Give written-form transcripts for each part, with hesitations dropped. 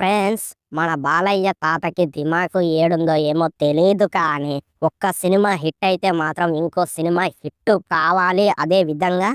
Friends, మన బాలయ్య తాతకి దిమాకు ఏడుందో ఏమో తెలీదు కానీ ఒక్క సినిమా హిట్ అయితే మాత్రం ఇంకో సినిమా హిట్ కావాలి, అదే విధంగా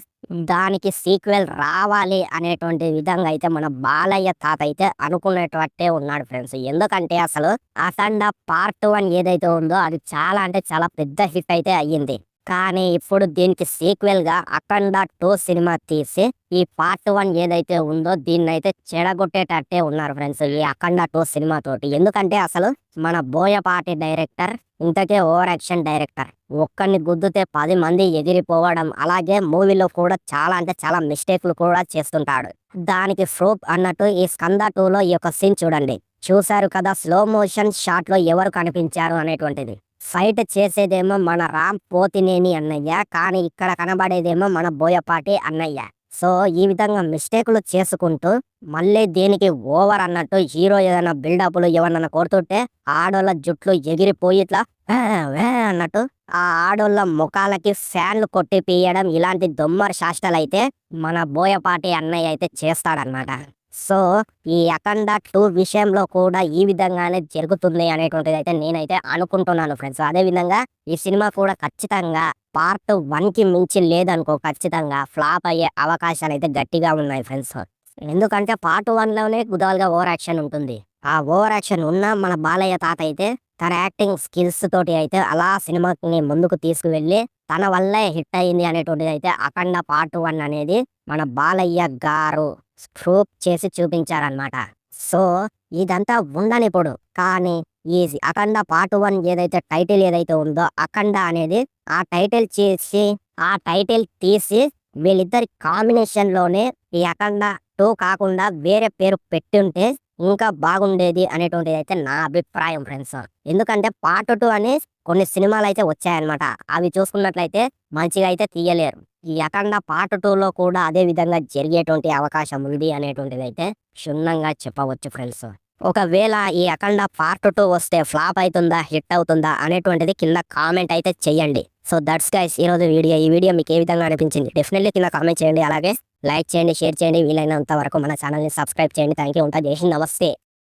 దానికి సీక్వెల్ రావాలి అనేటువంటి విధంగా అయితే మన బాలయ్య తాత అయితే అనుకునేటట్టే ఉన్నాడు ఫ్రెండ్స్. ఎందుకంటే అసలు అఖండ పార్ట్ 1 ఏదైతే ఉందో అది చాలా అంటే చాలా పెద్ద హిట్ అయితే అయ్యింది. కానీ ఇప్పుడు దీనికి సీక్వెల్ గా అఖండ 2 సినిమా తీసి ఈ పార్ట్ 1 ఏదైతే ఉందో దీన్నైతే చెడగొట్టేటట్టే ఉన్నారు ఫ్రెండ్స్ ఈ అఖండ 2 సినిమా తోటి. ఎందుకంటే అసలు మన బోయపాటి డైరెక్టర్ ఇంతకే ఓవర్ యాక్షన్ డైరెక్టర్. ఒక్కడిని గుద్దుతే 10 మంది ఎగిరిపోవడం, అలాగే మూవీలో కూడా చాలా అంటే చాలా మిస్టేక్లు కూడా చేస్తుంటాడు. దానికి ప్రూఫ్ అన్నట్టు ఈ స్కంద 2లో ఈ యొక్క సీన్ చూడండి. చూశారు కదా, స్లో మోషన్ షాట్ లో ఎవరు కనిపించారు అనేటువంటిది. ఫైట్ చేసేదేమో మన రామ్ పోతినేని అన్నయ్య, కానీ ఇక్కడ కనబడేదేమో మన బోయపాటి అన్నయ్య. సో ఈ విధంగా మిస్టేకులు చేసుకుంటూ మళ్ళీ దేనికి ఓవర్ అన్నట్టు హీరో ఏదైనా బిల్డప్లు ఎవరన్నా కొడుతుంటే ఆడోళ్ళ జుట్లు ఎగిరిపోయి ఇట్లా అన్నట్టు ఆ ఆడోళ్ళ ముఖాలకి ఫ్యాన్లు కొట్టి పీయడం, ఇలాంటి దొమ్మర్ శాస్త్రాలు అయితే మన బోయపాటి అన్నయ్య అయితే చేస్తాడనమాట. సో ఈ అఖండ 2 విషయంలో కూడా ఈ విధంగానే జరుగుతుంది అనేటువంటిది అయితే నేనైతే అనుకుంటున్నాను ఫ్రెండ్స్. అదే విధంగా ఈ సినిమా కూడా ఖచ్చితంగా పార్ట్ 1కి మించి లేదనుకో, ఖచ్చితంగా ఫ్లాప్ అయ్యే అవకాశాలు అయితే గట్టిగా ఉన్నాయి ఫ్రెండ్స్. ఎందుకంటే పార్ట్ 1లోనే గుదాలుగా ఓవర్ యాక్షన్ ఉంటుంది. ఆ ఓవర్ యాక్షన్ ఉన్న మన బాలయ్య తాత అయితే తన యాక్టింగ్ స్కిల్స్ తోటి అయితే అలా సినిమాని ముందుకు తీసుకువెళ్ళి తన వల్లే హిట్ అయింది అనేటువంటిది అయితే అఖండ పార్ట్ 1 అనేది మన బాలయ్య గారు ప్రూఫ్ చేసి చూపించారనమాట. సో ఇదంతా ఉండనిప్పుడు, కానీ ఈ అఖండ పార్ట్ 1 ఏదైతే టైటిల్ ఏదైతే ఉందో అఖండ అనేది ఆ టైటిల్ తీసి వీళ్ళిద్దరి కాంబినేషన్ లోనే ఈ అఖండ 2 కాకుండా వేరే పేరు పెట్టుంటే ఇంకా బాగుండేది అనేటువంటిది అయితే నా అభిప్రాయం ఫ్రెండ్స్. ఎందుకంటే పార్ట్ 2 అని కొన్ని సినిమాలు అయితే వచ్చాయన్నమాట. అవి చూసుకున్నట్లయితే మంచిగా అయితే తీయలేరు. ఈ అఖండ పార్ట్ 2లో కూడా అదే విధంగా జరిగేటువంటి అవకాశం ఉంది అనేటువంటిది అయితే క్షుణ్ణంగా చెప్పవచ్చు ఫ్రెండ్స్. ఒకవేళ ఈ అఖండ పార్ట్ 2 వస్తే ఫ్లాప్ అవుతుందా, హిట్ అవుతుందా అనేటువంటిది కింద కామెంట్ అయితే చెయ్యండి. సో దట్స్ గైస్ ఈరోజు వీడియో. ఈ వీడియో మీకు ఏ విధంగా అనిపించింది డెఫినెట్లీ కింద కామెంట్ చేయండి. అలాగే లైక్ చేయండి, షేర్ చేయండి, వీలైనంత వరకు మన ఛానల్ని సబ్స్క్రైబ్ చేయండి. Thank you. ఉంటా. జై హింద్. నమస్తే.